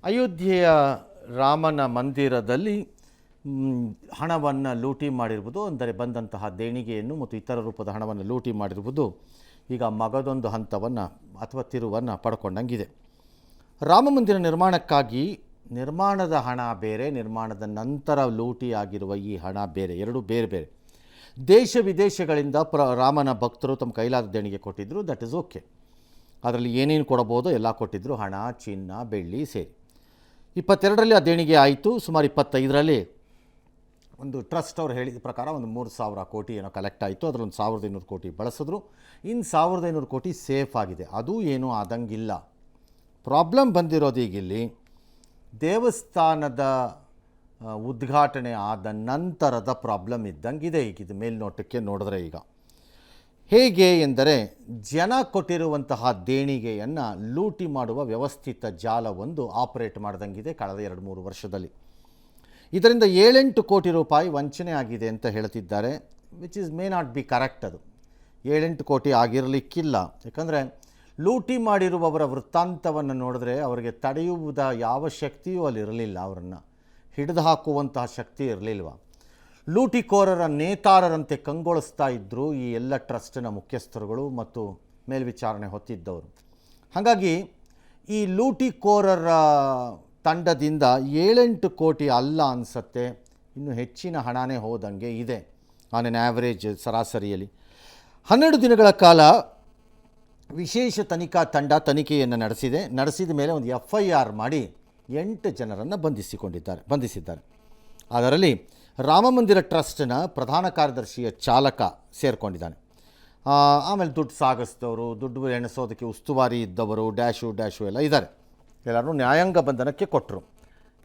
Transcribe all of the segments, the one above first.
ಅಯೋಧ್ಯೆಯ ರಾಮನ ಮಂದಿರದಲ್ಲಿ ಹಣವನ್ನು ಲೂಟಿ ಮಾಡಿರುವುದು, ಅಂದರೆ ಬಂದಂತಹ ದೇಣಿಗೆಯನ್ನು ಮತ್ತು ಇತರ ರೂಪದ ಹಣವನ್ನು ಲೂಟಿ ಮಾಡಿರುವುದು ಈಗ ಮಗದೊಂದು ಹಂತವನ್ನು ಅಥವಾ ತಿರುವನ್ನು ಪಡ್ಕೊಂಡಂಗಿದೆ. ರಾಮ ಮಂದಿರ ನಿರ್ಮಾಣಕ್ಕಾಗಿ ನಿರ್ಮಾಣದ ಹಣ ಬೇರೆ, ನಿರ್ಮಾಣದ ನಂತರ ಲೂಟಿ ಆಗಿರುವ ಈ ಹಣ ಬೇರೆ, ಎರಡೂ ಬೇರೆ ಬೇರೆ. ದೇಶ ವಿದೇಶಗಳಿಂದ ರಾಮನ ಭಕ್ತರು ತಮ್ಮ ಕೈಲಾದ ದೇಣಿಗೆ ಕೊಟ್ಟಿದ್ದರು, ದಟ್ ಇಸ್ ಓಕೆ. ಅದರಲ್ಲಿ ಏನೇನು ಕೊಡಬಹುದೋ ಎಲ್ಲ ಕೊಟ್ಟಿದ್ದರು, ಹಣ, ಚಿನ್ನ, ಬೆಳ್ಳಿ ಸೇರಿ. 22ರಲ್ಲಿ ಆ ದೇಣಿಗೆ ಆಯಿತು. ಸುಮಾರು 25ರಲ್ಲಿ ಒಂದು ಟ್ರಸ್ಟ್ ಅವ್ರು ಹೇಳಿದ ಪ್ರಕಾರ ಒಂದು 3,000 ಕೋಟಿ ಏನೋ ಕಲೆಕ್ಟ್ ಆಯಿತು. ಅದರೊಂದು 1,500 ಕೋಟಿ ಬಳಸಿದ್ರು. ಇನ್ನು 1,500 ಕೋಟಿ ಸೇಫ್ ಆಗಿದೆ, ಅದು ಏನೂ ಆದಂಗಿಲ್ಲ. ಪ್ರಾಬ್ಲಮ್ ಬಂದಿರೋದು ಈಗ ಇಲ್ಲಿ ದೇವಸ್ಥಾನದ ಉದ್ಘಾಟನೆ ಆದ ನಂತರದ ಪ್ರಾಬ್ಲಮ್ ಇದ್ದಂಗಿದೆ. ಈಗ ಇದು ಮೇಲ್ನೋಟಕ್ಕೆ ನೋಡಿದ್ರೆ ಈಗ ಹೇಗೆ ಎಂದರೆ, ಜನ ಕೊಟ್ಟಿರುವಂತಹ ದೇಣಿಗೆಯನ್ನು ಲೂಟಿ ಮಾಡುವ ವ್ಯವಸ್ಥಿತ ಜಾಲವೊಂದು ಆಪರೇಟ್ ಮಾಡ್ದಂಗಿದೆ ಕಳೆದ 2-3 ವರ್ಷದಲ್ಲಿ. ಇದರಿಂದ 7-8 ಕೋಟಿ ರೂಪಾಯಿ ವಂಚನೆ ಆಗಿದೆ ಅಂತ ಹೇಳ್ತಿದ್ದಾರೆ, which is may not be correct. ಅದು 7-8 ಕೋಟಿ ಆಗಿರಲಿಕ್ಕಿಲ್ಲ. ಯಾಕಂದರೆ ಲೂಟಿ ಮಾಡಿರುವವರ ವೃತ್ತಾಂತವನ್ನು ನೋಡಿದ್ರೆ ಅವರಿಗೆ ತಡೆಯುವುದ ಯಾವ ಶಕ್ತಿಯೂ ಅಲ್ಲಿರಲಿಲ್ಲ, ಅವರನ್ನು ಹಿಡಿದು ಹಾಕುವಂತಹ ಶಕ್ತಿ ಇರಲಿಲ್ವ. ಲೂಟಿಕೋರರ ನೇತಾರರಂತೆ ಕಂಗೊಳಿಸ್ತಾ ಇದ್ದರು ಈ ಎಲ್ಲ ಟ್ರಸ್ಟಿನ ಮುಖ್ಯಸ್ಥರುಗಳು ಮತ್ತು ಮೇಲ್ವಿಚಾರಣೆ ಹೊತ್ತಿದ್ದವರು. ಹಾಗಾಗಿ ಈ ಲೂಟಿಕೋರರ ತಂಡದಿಂದ 7-8 ಕೋಟಿ ಅಲ್ಲ ಅನಿಸುತ್ತೆ, ಇನ್ನು ಹೆಚ್ಚಿನ ಹಣನೇ ಹೋದಂಗೆ ಇದೆ ಆನ್ ಎನ್ ಆ್ಯಾವ್ರೇಜ್ ಸರಾಸರಿಯಲ್ಲಿ. 12 ದಿನಗಳ ಕಾಲ ವಿಶೇಷ ತನಿಖಾ ತಂಡ ತನಿಖೆಯನ್ನು ನಡೆಸಿದ ಮೇಲೆ ಒಂದು FIR ಮಾಡಿ 8 ಜನರನ್ನು ಬಂಧಿಸಿದ್ದಾರೆ. ಅದರಲ್ಲಿ ರಾಮಮಂದಿರ ಟ್ರಸ್ಟ್ನ ಪ್ರಧಾನ ಕಾರ್ಯದರ್ಶಿಯ ಚಾಲಕ ಸೇರಿಕೊಂಡಿದ್ದಾನೆ. ಆಮೇಲೆ ದುಡ್ಡು ಸಾಗಿಸಿದವರು, ದುಡ್ಡು ಎಣಿಸೋದಕ್ಕೆ ಉಸ್ತುವಾರಿ ಇದ್ದವರು, ಡ್ಯಾಶು ಎಲ್ಲ ಇದ್ದಾರೆ. ಎಲ್ಲರೂ ನ್ಯಾಯಾಂಗ ಬಂಧನಕ್ಕೆ ಕೊಟ್ಟರು.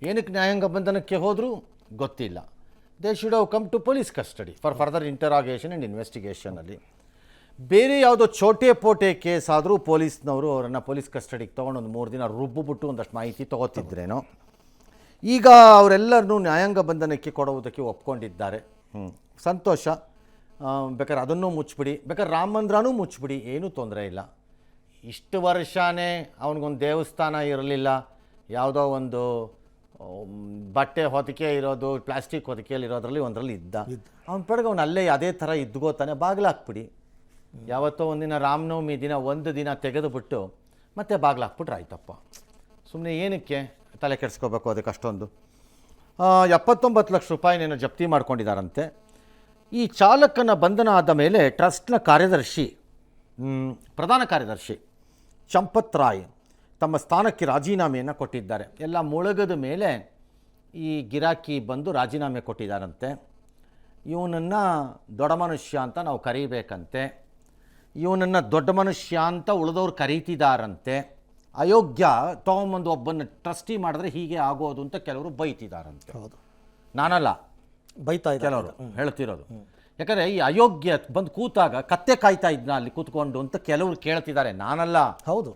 ಏನಕ್ಕೆ ನ್ಯಾಯಾಂಗ ಬಂಧನಕ್ಕೆ ಹೋದರೂ ಗೊತ್ತಿಲ್ಲ. They should have come to police custody for further interrogation and ಇನ್ವೆಸ್ಟಿಗೇಷನಲ್ಲಿ. ಬೇರೆ ಯಾವುದೋ ಪೋಟೆ ಕೇಸ್ ಆದರೂ ಪೊಲೀಸ್ನವರು ಅವರನ್ನು ಪೊಲೀಸ್ ಕಸ್ಟಡಿಗೆ ತೊಗೊಂಡು ಒಂದು 3 ದಿನ ರುಬ್ಬಿಬಿಟ್ಟು ಒಂದಷ್ಟು ಮಾಹಿತಿ ತೊಗೋತಿದ್ರೇನೋ. ಈಗ ಅವರೆಲ್ಲರನ್ನೂ ನ್ಯಾಯಾಂಗ ಬಂಧನಕ್ಕೆ ಕೊಡುವುದಕ್ಕೆ ಒಪ್ಕೊಂಡಿದ್ದಾರೆ. ಸಂತೋಷ. ಬೇಕಾದ್ರೆ ಅದನ್ನೂ ಮುಚ್ಚಿಬಿಡಿ, ಬೇಕಾದ್ರೆ ರಾಮ ಮಂದಿರನೂ ಮುಚ್ಚಿಬಿಡಿ, ಏನೂ ತೊಂದರೆ ಇಲ್ಲ. ಇಷ್ಟು ವರ್ಷವೇ ಅವನಿಗೊಂದು ದೇವಸ್ಥಾನ ಇರಲಿಲ್ಲ, ಯಾವುದೋ ಒಂದು ಬಟ್ಟೆ ಹೊದಿಕೆ ಇರೋದು, ಪ್ಲಾಸ್ಟಿಕ್ ಹೊದಿಕೆಯಲ್ಲಿ ಇರೋದ್ರಲ್ಲಿ ಒಂದರಲ್ಲಿ ಇದ್ದ. ಅವನ ಪಡೆಗೆ ಅವನು ಅಲ್ಲೇ ಅದೇ ಥರ ಇದ್ಗೋತಾನೆ, ಬಾಗಿಲಾಕ್ಬಿಡಿ. ಯಾವತ್ತೋ ಒಂದಿನ ರಾಮನವಮಿ ದಿನ ಒಂದು ದಿನ ತೆಗೆದುಬಿಟ್ಟು ಮತ್ತೆ ಬಾಗಿಲಾಕ್ಬಿಟ್ರೆ ಆಯ್ತಪ್ಪ. ಸುಮ್ಮನೆ ಏನಕ್ಕೆ ತಲೆ ಕೆಡಿಸ್ಕೋಬೇಕು ಅದಕ್ಕೆ ಅಷ್ಟೊಂದು. 79 ಲಕ್ಷ ರೂಪಾಯಿನೇನೋ ಜಪ್ತಿ ಮಾಡ್ಕೊಂಡಿದ್ದಾರಂತೆ. ಈ ಚಾಲಕನ ಬಂಧನ ಆದ ಮೇಲೆ ಟ್ರಸ್ಟ್ನ ಪ್ರಧಾನ ಕಾರ್ಯದರ್ಶಿ ಚಂಪತ್ ರಾಯ್ ತಮ್ಮ ಸ್ಥಾನಕ್ಕೆ ರಾಜೀನಾಮೆಯನ್ನು ಕೊಟ್ಟಿದ್ದಾರೆ. ಎಲ್ಲ ಮುಳುಗದ ಮೇಲೆ ಈ ಗಿರಾಕಿ ಬಂದು ರಾಜೀನಾಮೆ ಕೊಟ್ಟಿದ್ದಾರಂತೆ. ಇವನನ್ನು ದೊಡ್ಡ ಮನುಷ್ಯ ಅಂತ ನಾವು ಕರೀಬೇಕಂತೆ, ಇವನನ್ನು ದೊಡ್ಡ ಮನುಷ್ಯ ಅಂತ ಉಳಿದವ್ರು ಕರೀತಿದ್ದಾರಂತೆ. ಅಯೋಗ್ಯ ತೊಗೊಂಬಂದು ಒಬ್ಬನ ಟ್ರಸ್ಟಿ ಮಾಡಿದ್ರೆ ಹೀಗೆ ಆಗೋದು ಅಂತ ಕೆಲವರು ಬೈತಿದ್ದಾರಂತೆ. ಹೌದು, ನಾನಲ್ಲ ಬೈತಾ ಕೆಲವರು ಹೇಳ್ತಿರೋದು. ಯಾಕಂದರೆ ಈ ಅಯೋಗ್ಯ ಬಂದು ಕೂತಾಗ ಕತ್ತೆ ಕಾಯ್ತಾ ಇದ್ನ ಅಲ್ಲಿ ಕೂತ್ಕೊಂಡು ಅಂತ ಕೆಲವರು ಕೇಳ್ತಿದ್ದಾರೆ, ನಾನಲ್ಲ. ಹೌದು,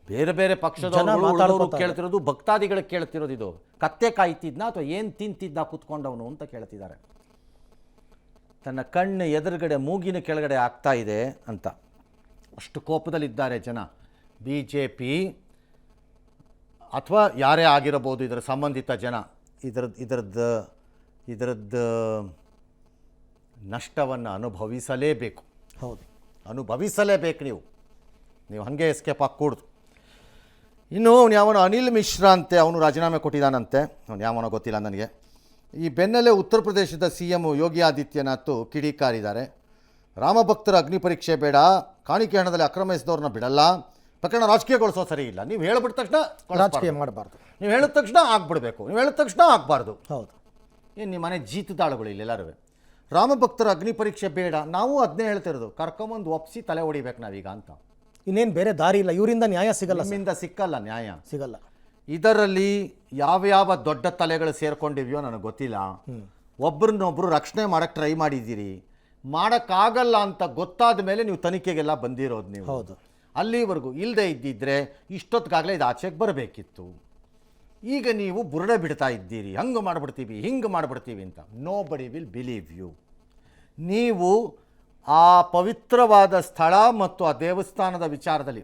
ಬೇರೆ ಬೇರೆ ಪಕ್ಷದವರು ಕೇಳ್ತಿರೋದು, ಭಕ್ತಾದಿಗಳಿಗೆ ಕೇಳ್ತಿರೋದು. ಇದು ಕತ್ತೆ ಕಾಯ್ತಿದ್ನ ಅಥವಾ ಏನು ತಿಂತಿದ್ನ ಕೂತ್ಕೊಂಡವನು ಅಂತ ಕೇಳ್ತಿದ್ದಾರೆ. ತನ್ನ ಕಣ್ಣು ಎದುರುಗಡೆ ಮೂಗಿನ ಕೆಳಗಡೆ ಆಗ್ತಾ ಇದೆ ಅಂತ ಅಷ್ಟು ಕೋಪದಲ್ಲಿದ್ದಾರೆ ಜನ. BJP ಅಥವಾ ಯಾರೇ ಆಗಿರಬಹುದು ಇದರ ಸಂಬಂಧಿತ ಜನ ಇದರದ್ದು ನಷ್ಟವನ್ನು ಅನುಭವಿಸಲೇಬೇಕು. ಹೌದು, ಅನುಭವಿಸಲೇಬೇಕು. ನೀವು ಹಾಗೆ ಎಸ್ಕೇಪ್ ಹಾಕೂಡ್ದು. ಇನ್ನು ಅವನು ಯಾವನೋ ಅನಿಲ್ ಮಿಶ್ರಾ ಅಂತೆ, ಅವನು ರಾಜೀನಾಮೆ ಕೊಟ್ಟಿದ್ದಾನಂತೆ. ಅವನು ಯಾವನೋ ಗೊತ್ತಿಲ್ಲ ನನಗೆ. ಈ ಬೆನ್ನಲ್ಲೇ ಉತ್ತರ ಪ್ರದೇಶದ CM ಯೋಗಿ ಆದಿತ್ಯನಾಥ್ ಕಿಡಿಕಾರಿದ್ದಾರೆ. ರಾಮಭಕ್ತರ ಅಗ್ನಿ ಪರೀಕ್ಷೆ ಬೇಡ, ಕಾಣಿಕೆ ಹಣದಲ್ಲಿ ಅಕ್ರಮ ಎಸೆದವ್ರನ್ನ ಬಿಡಲ್ಲ, ಪ್ರಕರಣ ರಾಜಕೀಯಗೊಳಿಸೋ ಸರಿ ಇಲ್ಲ. ನೀವು ಹೇಳಿಬಿಟ್ಟ ತಕ್ಷಣ ರಾಜಕೀಯ ಮಾಡಬಾರ್ದು, ನೀವು ಹೇಳಿದ ತಕ್ಷಣ ಆಗ್ಬಿಡ್ಬೇಕು, ನೀವು ಹೇಳಿದ ತಕ್ಷಣ ಆಗಬಾರ್ದು. ಹೌದು, ಏನು ನಿಮ್ಮ ಮನೆ ಜೀತದಾಳುಗಳು ಇಲ್ಲ ಎಲ್ಲರೂ. ರಾಮಭಕ್ತರ ಅಗ್ನಿ ಪರೀಕ್ಷೆ ಬೇಡ, ನಾವು ಅದನ್ನೇ ಹೇಳ್ತಿರೋದು. ಕರ್ಕೊಂಬಂದು ಒಪ್ಪಿಸಿ ತಲೆ ಹೊಡಿಬೇಕು ನಾವೀಗ ಅಂತ. ಇನ್ನೇನು ಬೇರೆ ದಾರಿ ಇಲ್ಲ, ಇವರಿಂದ ನ್ಯಾಯ ಸಿಗಲ್ಲ, ನಿಮ್ಮಿಂದ ಸಿಕ್ಕಲ್ಲ, ನ್ಯಾಯ ಸಿಗಲ್ಲ. ಇದರಲ್ಲಿ ಯಾವ್ಯಾವ ದೊಡ್ಡ ತಲೆಗಳು ಸೇರ್ಕೊಂಡಿವ್ಯೋ ನನಗೆ ಗೊತ್ತಿಲ್ಲ. ಒಬ್ಬರನ್ನೊಬ್ಬರು ರಕ್ಷಣೆ ಮಾಡೋಕ್ಕೆ ಟ್ರೈ ಮಾಡಿದ್ದೀರಿ, ಮಾಡೋಕ್ಕಾಗಲ್ಲ ಅಂತ ಗೊತ್ತಾದ ಮೇಲೆ ನೀವು ತನಿಖೆಗೆಲ್ಲ ಬಂದಿರೋದು ನೀವು. ಹೌದು, ಅಲ್ಲಿವರೆಗೂ ಇಲ್ಲದೆ ಇದ್ದಿದ್ರೆ ಇಷ್ಟೊತ್ತಿಗಾಗಲೇ ಇದು ಆಚೆಗೆ ಬರಬೇಕಿತ್ತು. ಈಗ ನೀವು ಬುರುಡೆ ಬಿಡ್ತಾ ಇದ್ದೀರಿ, ಹಂಗೆ ಮಾಡಿಬಿಡ್ತೀವಿ ಹಿಂಗೆ ಮಾಡಿಬಿಡ್ತೀವಿ ಅಂತ. ನೋ ಬಡಿ ವಿಲ್ ಬಿಲೀವ್ ಯು. ನೀವು ಆ ಪವಿತ್ರವಾದ ಸ್ಥಳ ಮತ್ತು ಆ ದೇವಸ್ಥಾನದ ವಿಚಾರದಲ್ಲಿ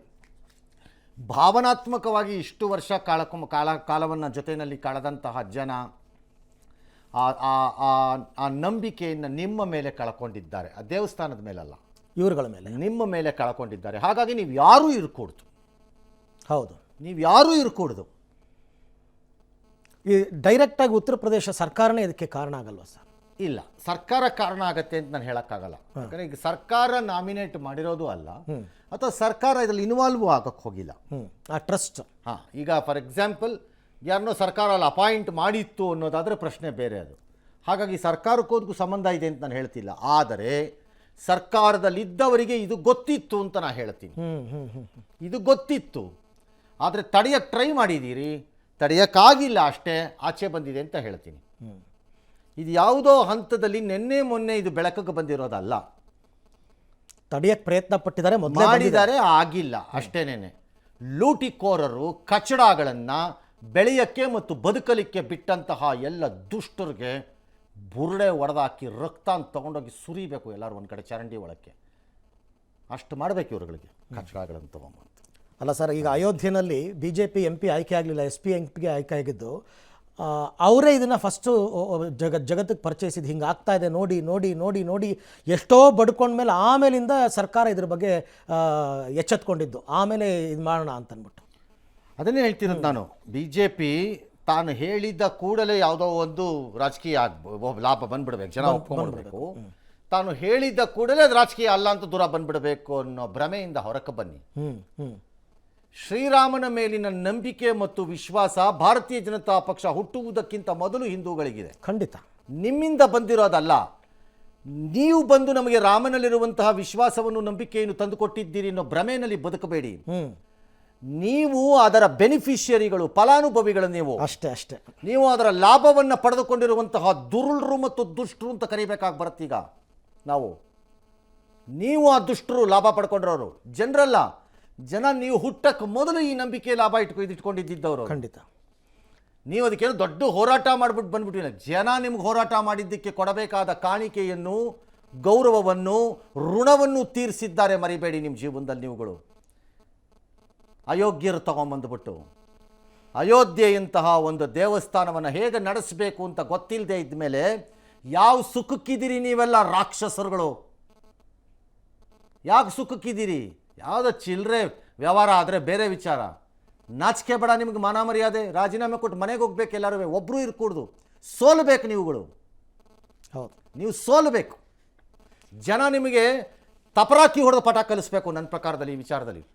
ಭಾವನಾತ್ಮಕವಾಗಿ ಇಷ್ಟು ವರ್ಷ ಕಾಲವನ್ನು ಜೊತೆಯಲ್ಲಿ ಕಳೆದಂತಹ ಜನ ಆ ನಂಬಿಕೆಯನ್ನು ನಿಮ್ಮ ಮೇಲೆ ಕಳ್ಕೊಂಡಿದ್ದಾರೆ, ಆ ದೇವಸ್ಥಾನದ ಮೇಲಲ್ಲ, ಇವ್ರುಗಳ ಮೇಲೆ, ನಿಮ್ಮ ಮೇಲೆ ಕಳ್ಕೊಂಡಿದ್ದಾರೆ. ಹಾಗಾಗಿ ನೀವು ಯಾರೂ ಇರ್ಕೂಡ್ದು. ಹೌದು, ನೀವು ಯಾರೂ ಇರ್ಕೂಡ್ದು. ಈ ಡೈರೆಕ್ಟಾಗಿ ಉತ್ತರ ಪ್ರದೇಶ ಸರ್ಕಾರನೇ ಇದಕ್ಕೆ ಕಾರಣ ಆಗಲ್ವಾ ಸರ್? ಇಲ್ಲ, ಸರ್ಕಾರ ಕಾರಣ ಆಗತ್ತೆ ಅಂತ ನಾನು ಹೇಳೋಕ್ಕಾಗಲ್ಲ. ಯಾಕಂದರೆ ಈಗ ಸರ್ಕಾರ ನಾಮಿನೇಟ್ ಮಾಡಿರೋದು ಅಲ್ಲ, ಅಥವಾ ಸರ್ಕಾರ ಇದರಲ್ಲಿ ಇನ್ವಾಲ್ವ್ ಆಗಕ್ಕೆ ಹೋಗಿಲ್ಲ. ಆ ಟ್ರಸ್ಟ್ ಈಗ ಫಾರ್ ಎಕ್ಸಾಂಪಲ್ ಯಾರನ್ನೋ ಸರ್ಕಾರ ಅಲ್ಲಿ ಅಪಾಯಿಂಟ್ ಮಾಡಿತ್ತು ಅನ್ನೋದಾದರೆ ಪ್ರಶ್ನೆ ಬೇರೆ ಅದು. ಹಾಗಾಗಿ ಸರ್ಕಾರಕ್ಕೋದಕ್ಕೂ ಸಂಬಂಧ ಇದೆ ಅಂತ ನಾನು ಹೇಳ್ತಿಲ್ಲ. ಆದರೆ ಸರ್ಕಾರದಲ್ಲಿದ್ದವರಿಗೆ ಇದು ಗೊತ್ತಿತ್ತು ಅಂತ ನಾನು ಹೇಳ್ತೀನಿ. ಇದು ಗೊತ್ತಿತ್ತು, ಆದರೆ ತಡೆಯಕ್ಕೆ ಟ್ರೈ ಮಾಡಿದ್ದೀರಿ, ತಡೆಯೋಕ್ಕಾಗಿಲ್ಲ, ಅಷ್ಟೇ ಆಚೆ ಬಂದಿದೆ ಅಂತ ಹೇಳ್ತೀನಿ. ಇದು ಯಾವುದೋ ಹಂತದಲ್ಲಿ ನಿನ್ನೆ ಮೊನ್ನೆ ಇದು ಬೆಳಕಿಗೆ ಬಂದಿರೋದಲ್ಲ. ತಡೆಯಕ್ಕೆ ಪ್ರಯತ್ನ ಪಟ್ಟಿದ್ದಾರೆ, ಮಾಡಿದ್ದಾರೆ, ಆಗಿಲ್ಲ, ಅಷ್ಟೇನೇನೆ. ಲೂಟಿಕೋರರು ಕಚಡಗಳನ್ನು ಬೆಳೆಯೋಕ್ಕೆ ಮತ್ತು ಬದುಕಲಿಕ್ಕೆ ಬಿಟ್ಟಂತಹ ಎಲ್ಲ ದುಷ್ಟರಿಗೆ ಬುರುಡೆ ಒಡೆದಾಕಿ ರಕ್ತ ಅಂತ ತೊಗೊಂಡೋಗಿ ಸುರಿಬೇಕು ಎಲ್ಲರೂ ಒಂದು ಕಡೆ ಚರಂಡಿ ಒಳಕ್ಕೆ. ಅಷ್ಟು ಮಾಡಬೇಕು ಇವ್ರುಗಳಿಗೆ, ಕಚಡಗಳನ್ನು ತೊಗೊಂಬಂತು. ಅಲ್ಲ ಸರ್, ಈಗ ಅಯೋಧ್ಯೆಯಲ್ಲಿ BJP MP ಆಯ್ಕೆ ಆಗಲಿಲ್ಲ, SP MPಗೆ ಆಯ್ಕೆ ಆಗಿದ್ದು ಅವರೇ ಇದನ್ನು ಫಸ್ಟು ಜಗತ್ತಿಗೆ ಪರಿಚಯಿಸಿದ್ದು. ಹಿಂಗೆ ಆಗ್ತಾ ಇದೆ ನೋಡಿ ನೋಡಿ ನೋಡಿ ನೋಡಿ ಎಷ್ಟೋ ಬಡ್ಕೊಂಡ್ಮೇಲೆ ಆಮೇಲಿಂದ ಸರ್ಕಾರ ಇದ್ರ ಬಗ್ಗೆ ಎಚ್ಚೆತ್ಕೊಂಡಿದ್ದು, ಆಮೇಲೆ ಇದು ಮಾಡೋಣ ಅಂತಂದ್ಬಿಟ್ಟು. ಅದನ್ನೇ ಹೇಳ್ತಿರೋದು ನಾನು. BJP ತಾನು ಹೇಳಿದ ಕೂಡಲೇ ಯಾವುದೋ ಒಂದು ರಾಜಕೀಯ ಲಾಭ ಬಂದ್ಬಿಡ್ಬೇಕು, ಜನ ಒಪ್ಕೊಂಡ್ಬಿಡ್ಬೇಕು. ತಾನು ಹೇಳಿದ ಕೂಡಲೇ ಅದು ರಾಜಕೀಯ ಅಲ್ಲ ಅಂತ ದೂರ ಬಂದ್ಬಿಡಬೇಕು ಅನ್ನೋ ಭ್ರಮೆಯಿಂದ ಹೊರಕ್ಕೆ ಬನ್ನಿ. ಶ್ರೀರಾಮನ ಮೇಲಿನ ನಂಬಿಕೆ ಮತ್ತು ವಿಶ್ವಾಸ ಭಾರತೀಯ ಜನತಾ ಪಕ್ಷ ಹುಟ್ಟುವುದಕ್ಕಿಂತ ಮೊದಲು ಹಿಂದೂಗಳಿಗಿದೆ. ಖಂಡಿತ ನಿಮ್ಮಿಂದ ಬಂದಿರೋದಲ್ಲ. ನೀವು ಬಂದು ನಮಗೆ ರಾಮನಲ್ಲಿರುವಂತಹ ವಿಶ್ವಾಸವನ್ನು ನಂಬಿಕೆಯನ್ನು ತಂದುಕೊಟ್ಟಿದ್ದೀರಿ ಅನ್ನೋ ಭ್ರಮೆಯಲ್ಲಿ ಬದುಕಬೇಡಿ. ನೀವು ಅದರ ಬೆನಿಫಿಷಿಯರಿಗಳು, ಫಲಾನುಭವಿಗಳು. ನೀವು ಅಷ್ಟೇ ನೀವು ಅದರ ಲಾಭವನ್ನು ಪಡೆದುಕೊಂಡಿರುವಂತಹ ದುರುಳರು ಮತ್ತು ದುಷ್ಟರು ಅಂತ ಕರಿಬೇಕಾಗಿ ಬರುತ್ತೀಗ ನಾವು. ನೀವು ಆ ದುಷ್ಟರು ಲಾಭ ಪಡ್ಕೊಂಡಿರೋರು, ಜನರಲ್ಲ. ಜನ ನೀವು ಹುಟ್ಟಕ್ಕೆ ಮೊದಲು ಈ ನಂಬಿಕೆ ಲಾಭ ಇಟ್ಕೊಂಡಿದ್ದವರು. ಖಂಡಿತ. ನೀವು ಅದಕ್ಕೇನು ದೊಡ್ಡ ಹೋರಾಟ ಮಾಡಿಬಿಟ್ಟು ಬಂದ್ಬಿಟ್ಟಿಲ್ಲ. ಜನ ನಿಮ್ಗೆ ಹೋರಾಟ ಮಾಡಿದ್ದಕ್ಕೆ ಕೊಡಬೇಕಾದ ಕಾಣಿಕೆಯನ್ನು, ಗೌರವವನ್ನು, ಋಣವನ್ನು ತೀರಿಸಿದ್ದಾರೆ. ಮರಿಬೇಡಿ ನಿಮ್ಮ ಜೀವನದಲ್ಲಿ ನೀವುಗಳು. ಅಯೋಗ್ಯರು ತಗೊಂಬಂದುಬಿಟ್ಟು ಅಯೋಧ್ಯೆಯಂತಹ ಒಂದು ದೇವಸ್ಥಾನವನ್ನು ಹೇಗೆ ನಡೆಸಬೇಕು ಅಂತ ಗೊತ್ತಿಲ್ಲದೆ ಇದ್ಮೇಲೆ ಯಾವ ಸುಖಕ್ಕಿದ್ದೀರಿ ನೀವೆಲ್ಲ ರಾಕ್ಷಸರುಗಳು? ಯಾಕೆ ಸುಖಕ್ಕಿದ್ದೀರಿ? ಯಾವುದೋ ಚಿಲ್ಲರೆ ವ್ಯವಹಾರ ಆದರೆ ಬೇರೆ ವಿಚಾರ. ನಾಚಿಕೆ ಬೇಡ ನಿಮ್ಗೆ, ಮಾನ ಮರ್ಯಾದೆ. ರಾಜೀನಾಮೆ ಕೊಟ್ಟು ಮನೆಗೆ ಹೋಗ್ಬೇಕು ಎಲ್ಲರೂ, ಒಬ್ಬರು ಇರ್ಕೂಡ್ದು. ಸೋಲ್ಬೇಕು ನೀವುಗಳು. ಹೌದು, ನೀವು ಸೋಲ್ಬೇಕು. ಜನ ನಿಮಗೆ ತಪರಾಕಿ ಹೊಡೆದ ಪಾಠ ಕಲಿಸ್ಬೇಕು. ನನ್ನ ಪ್ರಕಾರದಲ್ಲಿ ಈ ವಿಚಾರದಲ್ಲಿ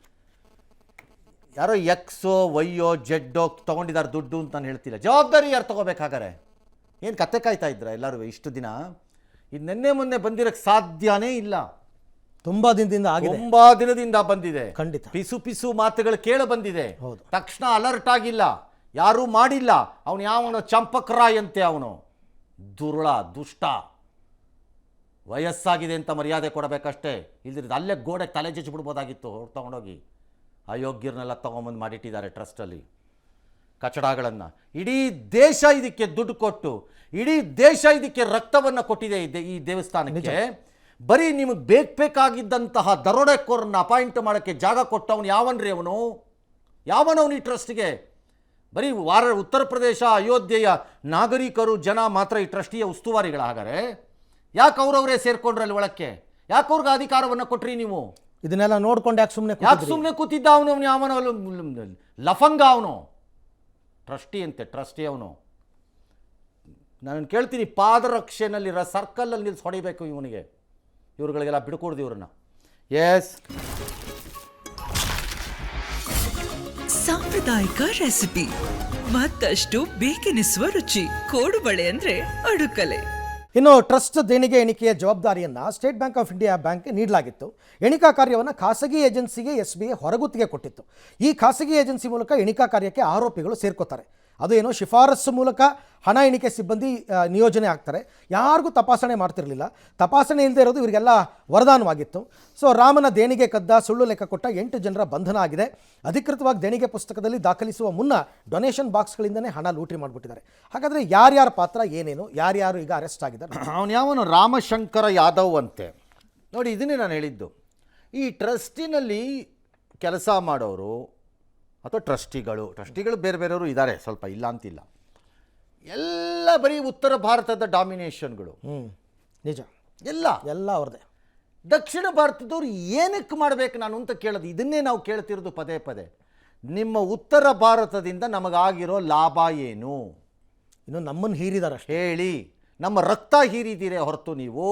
ಯಾರೋ ಎಕ್ಸೋ ವೈಯೋ ಜೆಡ್ಡೋ ತೊಗೊಂಡಿದ್ದಾರೆ ದುಡ್ಡು ಅಂತ ನಾನು ಹೇಳ್ತಿಲ್ಲ. ಜವಾಬ್ದಾರಿ ಯಾರು ತೊಗೋಬೇಕಾಗಾರೆ? ಏನು ಕತ್ತೆ ಕಾಯ್ತಾ ಇದ್ರ ಎಲ್ಲರೂ ಇಷ್ಟು ದಿನ? ಇದು ನಿನ್ನೆ ಮೊನ್ನೆ ಬಂದಿರೋಕ್ಕೆ ಸಾಧ್ಯನೇ ಇಲ್ಲ. ತುಂಬಾ ದಿನದಿಂದ ಬಂದಿದೆ. ಖಂಡಿತ ಪಿಸು ಪಿಸು ಮಾತುಗಳು ಕೇಳ ಬಂದಿದೆ. ಹೌದು, ತಕ್ಷಣ ಅಲರ್ಟ್ ಆಗಿಲ್ಲ, ಯಾರೂ ಮಾಡಿಲ್ಲ. ಅವನು ಯಾವನು ಚಂಪಕ್ರಾಯ್ ಅಂತೆ, ಅವನು ದುರುಳ ದುಷ್ಟ. ವಯಸ್ಸಾಗಿದೆ ಅಂತ ಮರ್ಯಾದೆ ಕೊಡಬೇಕಷ್ಟೇ, ಇಲ್ದಿರೋದು ಅಲ್ಲೇ ಗೋಡೆ ತಲೆ ಜಜ್ಜಿಬಿಡ್ಬೋದಾಗಿತ್ತು. ತೊಗೊಂಡೋಗಿ ಅಯೋಗ್ಯರನ್ನೆಲ್ಲ ತೊಗೊಂಬಂದು ಮಾಡಿಟ್ಟಿದ್ದಾರೆ ಟ್ರಸ್ಟಲ್ಲಿ ಕಚಡಗಳನ್ನು. ಇಡೀ ದೇಶ ಇದಕ್ಕೆ ದುಡ್ಡು ಕೊಟ್ಟು, ಇಡೀ ದೇಶ ಇದಕ್ಕೆ ರಕ್ತವನ್ನು ಕೊಟ್ಟಿದೆ ಈ ದೇವಸ್ಥಾನಕ್ಕೆ. ಬರೀ ನಿಮಗೆ ಬೇಕಾಗಿದ್ದಂತಹ ದರೋಡೆಕೋರನ್ನ ಅಪಾಯಿಂಟ್ ಮಾಡೋಕ್ಕೆ ಜಾಗ ಕೊಟ್ಟವನು ಯಾವನ್ರಿ ಅವನು? ಯಾವನವನು ಈ ಟ್ರಸ್ಟ್ಗೆ? ಬರೀ ಉತ್ತರ ಪ್ರದೇಶ ಅಯೋಧ್ಯೆಯ ನಾಗರಿಕರು ಜನ ಮಾತ್ರ ಈ ಟ್ರಸ್ಟಿಯ ಉಸ್ತುವಾರಿಗಳ. ಹಾಗಾದರೆ ಯಾಕೆ ಅವ್ರವರೇ ಸೇರ್ಕೊಂಡ್ರಲ್ಲಿ ಒಳಕ್ಕೆ? ಯಾಕೆ ಅವ್ರಿಗೆ ಅಧಿಕಾರವನ್ನು ಕೊಟ್ರಿ ನೀವು? ಇದನ್ನೆಲ್ಲ ನೋಡ್ಕೊಂಡು ಯಾಕೆ ಸುಮ್ಮನೆ ಕೂತಿದ್ದ ಅವನು? ಯಾವನ ಲಫಂಗ ಅವನು? ಟ್ರಸ್ಟಿ ಅಂತೆ, ಟ್ರಸ್ಟಿ ಅವನು. ನಾನು ಕೇಳ್ತೀನಿ, ಪಾದರಕ್ಷೆನಲ್ಲಿರೋ ಸರ್ಕಲಲ್ಲಿ ನಿಲ್ಸಿ ಹೊಡಿಬೇಕು ಇವನಿಗೆ. ಇವ್ರುಗಳಿಗೆಲ್ಲ ಬಿಡ್ಕೊಡ್ದು ಇವ್ರನ್ನ. ಎಸ್, ಸಾಂಪ್ರದಾಯಿಕ ರೆಸಿಪಿ, ಮತ್ತಷ್ಟು ಬೇಕೆನಿಸುವ ರುಚಿ. ಕೋಡುಬಳೆ ಅಂದ್ರೆ ಅಡುಕಲೆ. ಇನ್ನು ಟ್ರಸ್ಟ್ ದೇಣಿಗೆ ಎಣಿಕೆಯ ಜವಾಬ್ದಾರಿಯನ್ನು ಸ್ಟೇಟ್ ಬ್ಯಾಂಕ್ ಆಫ್ ಇಂಡಿಯಾ ಬ್ಯಾಂಕ್ಗೆ ನೀಡಲಾಗಿತ್ತು. ಎಣಿಕಾ ಕಾರ್ಯವನ್ನು ಖಾಸಗಿ ಏಜೆನ್ಸಿಗೆ SBI ಹೊರಗುತ್ತಿಗೆ ಕೊಟ್ಟಿತ್ತು. ಈ ಖಾಸಗಿ ಏಜೆನ್ಸಿ ಮೂಲಕ ಎಣಿಕಾ ಕಾರ್ಯಕ್ಕೆ ಆರೋಪಿಗಳು ಸೇರ್ಕೋತಾರೆ. ಅದು ಏನೋ ಶಿಫಾರಸ್ಸು ಮೂಲಕ ಹಣ ಎಣಿಕೆ ಸಿಬ್ಬಂದಿ ನಿಯೋಜನೆ ಆಗ್ತಾರೆ. ಯಾರಿಗೂ ತಪಾಸಣೆ ಮಾಡ್ತಿರಲಿಲ್ಲ. ತಪಾಸಣೆ ಇಲ್ಲದೆ ಇರೋದು ಇವರಿಗೆಲ್ಲ ವರದಾನವಾಗಿತ್ತು. ಸೊ ರಾಮನ ದೇಣಿಗೆ ಕದ್ದ, ಸುಳ್ಳು ಲೆಕ್ಕ ಕೊಟ್ಟ 8 ಜನರ ಬಂಧನ ಆಗಿದೆ. ಅಧಿಕೃತವಾಗಿ ದೇಣಿಗೆ ಪುಸ್ತಕದಲ್ಲಿ ದಾಖಲಿಸುವ ಮುನ್ನ ಡೊನೇಷನ್ ಬಾಕ್ಸ್ಗಳಿಂದನೇ ಹಣ ಲೂಟಿ ಮಾಡಿಬಿಟ್ಟಿದ್ದಾರೆ. ಹಾಗಾದರೆ ಯಾರ್ಯಾರ ಪಾತ್ರ ಏನೇನು, ಯಾರ್ಯಾರು ಈಗ ಅರೆಸ್ಟ್ ಆಗಿದ್ದಾರೆ? ಅವನು ಯಾವನು? ರಾಮಶಂಕರ ಯಾದವ್ ಅಂತೆ. ನೋಡಿ, ಇದನ್ನೇ ನಾನು ಹೇಳಿದ್ದು. ಈ ಟ್ರಸ್ಟಿನಲ್ಲಿ ಕೆಲಸ ಮಾಡೋರು ಅಥವಾ ಟ್ರಸ್ಟಿಗಳು ಬೇರೆ ಬೇರೆಯವರು ಇದ್ದಾರೆ, ಸ್ವಲ್ಪ ಇಲ್ಲ ಅಂತಿಲ್ಲ. ಎಲ್ಲ ಬರೀ ಉತ್ತರ ಭಾರತದ ಡಾಮಿನೇಷನ್ಗಳು. ನಿಜ, ಎಲ್ಲ ಅವ್ರದ್ದೇ. ದಕ್ಷಿಣ ಭಾರತದವ್ರು ಏನಕ್ಕೆ ಮಾಡಬೇಕು ನಾನು ಅಂತ ಕೇಳೋದು. ಇದನ್ನೇ ನಾವು ಕೇಳ್ತಿರೋದು ಪದೇ ಪದೇ. ನಿಮ್ಮ ಉತ್ತರ ಭಾರತದಿಂದ ನಮಗಾಗಿರೋ ಲಾಭ ಏನು? ಇನ್ನು ನಮ್ಮನ್ನು ಹೀರಿದಾರೆ ಅಷ್ಟೇ. ಹೇಳಿ. ನಮ್ಮ ರಕ್ತ ಹೀರಿದ್ದೀರೇ ಹೊರತು ನೀವು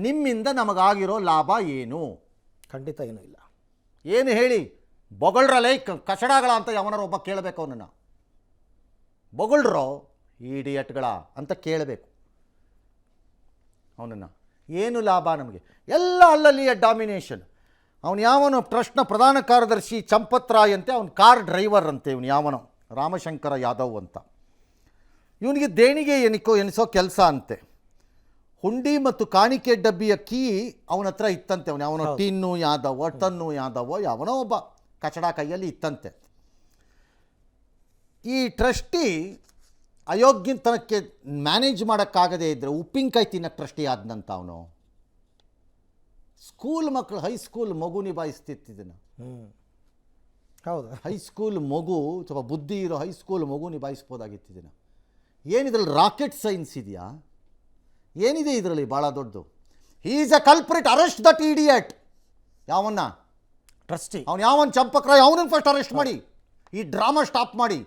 ನಿಮ್ಮಿಂದ ನಮಗಾಗಿರೋ ಲಾಭ ಏನು? ಖಂಡಿತ ಏನೂ ಇಲ್ಲ. ಏನು ಹೇಳಿ? ಬೊಗಳ್ರಲ್ಲೇ ಕಚಡಗಳ ಅಂತ ಯಾವನಾರು ಒಬ್ಬ ಕೇಳಬೇಕು, ಅವನನ್ನು ಬೊಗಳ್ರೋ ಇಡಿಯಟ್ಗಳ ಅಂತ ಕೇಳಬೇಕು ಅವನನ್ನು. ಏನು ಲಾಭ ನಮಗೆ? ಎಲ್ಲ ಅಲ್ಲಲ್ಲಿಯ ಡಾಮಿನೇಷನ್. ಅವನು ಯಾವನೋ ಟ್ರಸ್ಟ್ನ ಪ್ರಧಾನ ಕಾರ್ಯದರ್ಶಿ ಚಂಪತ್ ರಾಯ್ ಅಂತೆ, ಅವನು ಕಾರ್ ಡ್ರೈವರ್ ಅಂತೆ. ಇವನು ಯಾವನೋ ರಾಮಶಂಕರ ಯಾದವ್ ಅಂತ. ಇವನಿಗೆ ದೇಣಿಗೆ ಎನಿಸೋ ಕೆಲಸ ಅಂತೆ. ಹುಂಡಿ ಮತ್ತು ಕಾಣಿಕೆ ಡಬ್ಬಿಯ ಕೀ ಅವನ ಹತ್ರ ಇತ್ತಂತೆ. ಅವನು ಯಾವನೋ ಟನ್ನು ಯಾದವ್ ಯಾವನೋ ಒಬ್ಬ ಕಚಡ ಕೈಯಲ್ಲಿ ಇತ್ತಂತೆ. ಈ ಟ್ರಸ್ಟಿ ಅಯೋಗ್ಯತನಕ್ಕೆ ಮ್ಯಾನೇಜ್ ಮಾಡೋಕ್ಕಾಗದೇ ಇದ್ದರೆ ಉಪ್ಪಿನಕಾಯಿ ತಿನ್ನಕ್ಕೆ ಟ್ರಸ್ಟಿ ಆದನಂತ ಅವನು. ಸ್ಕೂಲ್ ಮಕ್ಕಳು, ಹೈಸ್ಕೂಲ್ ಮಗು ನಿಭಾಯಿಸ್ತಿದ್ದನ್ನು. ಹೌದು, ಹೈಸ್ಕೂಲ್ ಮಗು, ಸ್ವಲ್ಪ ಬುದ್ಧಿ ಇರೋ ಹೈಸ್ಕೂಲ್ ಮಗು ನಿಭಾಯಿಸ್ಬೋದಾಗಿತ್ತಿದ್ದನ್ನು. ಏನಿದ್ರಲ್ಲಿ ರಾಕೆಟ್ ಸೈನ್ಸ್ ಇದೆಯಾ? ಏನಿದೆ ಇದರಲ್ಲಿ ಭಾಳ ದೊಡ್ಡದು? He is a culprit, arrest that idiot. ಯಾವನ್ನ ಟ್ರಸ್ಟಿ ಅವನು ಯಾವನ್ ಚಂಪಕ್ರಾಯ್, ಅವನನ್ನು ಫಸ್ಟ್ ಅರೆಸ್ಟ್ ಮಾಡಿ. ಈ ಡ್ರಾಮಾ ಸ್ಟಾಪ್ ಮಾಡಿ.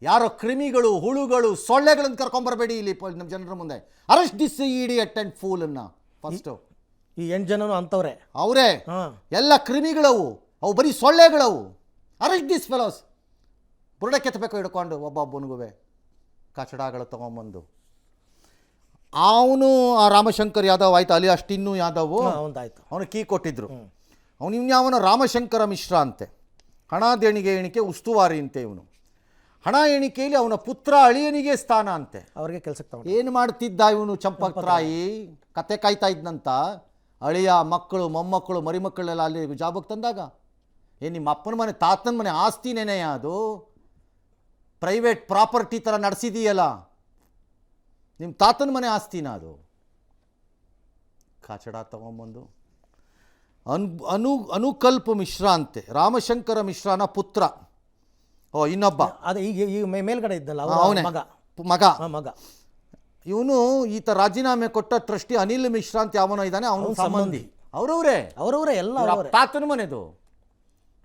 ಯಾರೋ ಕ್ರಿಮಿಗಳು, ಹುಳುಗಳು, ಸೊಳ್ಳೆಗಳನ್ನು ಕರ್ಕೊಂಬರಬೇಡಿ ಇಲ್ಲಿ ನಮ್ಮ ಜನರ ಮುಂದೆ. ಅರೆಸ್ಟ್ ದಿಸ್ ಇಡಿಯಟ್ ಆ್ಯಂಡ್ ಫೂಲನ್ನು ಫಸ್ಟು. ಈ 8 ಜನನು ಅಂತವ್ರೆ, ಅವರೇ ಎಲ್ಲ ಕ್ರಿಮಿಗಳವು, ಅವು ಬರೀ ಸೊಳ್ಳೆಗಳವು. Arrest this fellows. ಬುರುಡೆ ಕೆತ್ತಬೇಕು ಹಿಡ್ಕೊಂಡು ಒಬ್ಬೊಬ್ಬನಿಗೂ ಕಚಡಗಳು ತೊಗೊಂಬಂದು. ಅವನು ಆ ರಾಮಶಂಕರ್ ಯಾದವ್ ಆಯ್ತು, ಅಲ್ಲಿ ಅಷ್ಟಿನ್ನೂ ಯಾದವ್ ಒಂದಾಯ್ತು. ಅವನು ಕೀ ಕೊಟ್ಟಿದ್ರು. ಅವನು ಇನ್ಯಾವನ ರಾಮಶಂಕರ ಮಿಶ್ರಾ ಅಂತೆ. ಹಣ ದೇಣಿಗೆ ಎಣಿಕೆ ಉಸ್ತುವಾರಿ ಅಂತೆ ಇವನು. ಹಣ ಎಣಿಕೆಯಲ್ಲಿ ಅವನ ಪುತ್ರ ಅಳಿಯನಿಗೆ ಸ್ಥಾನ ಅಂತೆ. ಅವ್ರಿಗೆ ಕೆಲಸಕ್ಕೆ ತಗೊಂಡು ಏನು ಮಾಡ್ತಿದ್ದ ಇವನು ಚಂಪಕ್ರಾಯಿ? ಕತೆ ಕಾಯ್ತಾ ಇದ್ನಂತ. ಅಳಿಯ ಮಕ್ಕಳು, ಮೊಮ್ಮಕ್ಕಳು, ಮರಿಮಕ್ಕಳೆಲ್ಲ ಅಲ್ಲಿ ಜಾಬಕ್ಕೆ ತಂದಾಗ ಏನು ನಿಮ್ಮ ಅಪ್ಪನ ಮನೆ, ತಾತನ ಮನೆ ಆಸ್ತಿನೇನೆಯ ಅದು? ಪ್ರೈವೇಟ್ ಪ್ರಾಪರ್ಟಿ ಥರ ನಡೆಸಿದೀಯಲ್ಲ, ನಿಮ್ಮ ತಾತನ ಮನೆ ಆಸ್ತಿನ ಅದು? ಕಾಚಡ ತಗೊಂಬಂದು. ಅನುಕಲ್ಪ ಮಿಶ್ರಾ ಅಂತೆ, ರಾಮಶಂಕರ ಮಿಶ್ರಾನ ಪುತ್ರ. ಇನ್ನೊಬ್ಬ ಅದೇ ಈಗ ಮೇಲ್ಗಡೆ ಇದ್ದಲ್ಲ ಅವನೇ ಮಗ. ಇವನು ಈತ ರಾಜೀನಾಮೆ ಕೊಟ್ಟ ಟ್ರಸ್ಟಿ ಅನಿಲ್ ಮಿಶ್ರಾ ಅಂತ ಯಾವನೋ ಇದ್ದಾನೆ, ಅವನು ಸಂಬಂಧಿ. ಅವರವರೇ ಎಲ್ಲ ತಾತನ ಮನೆದು.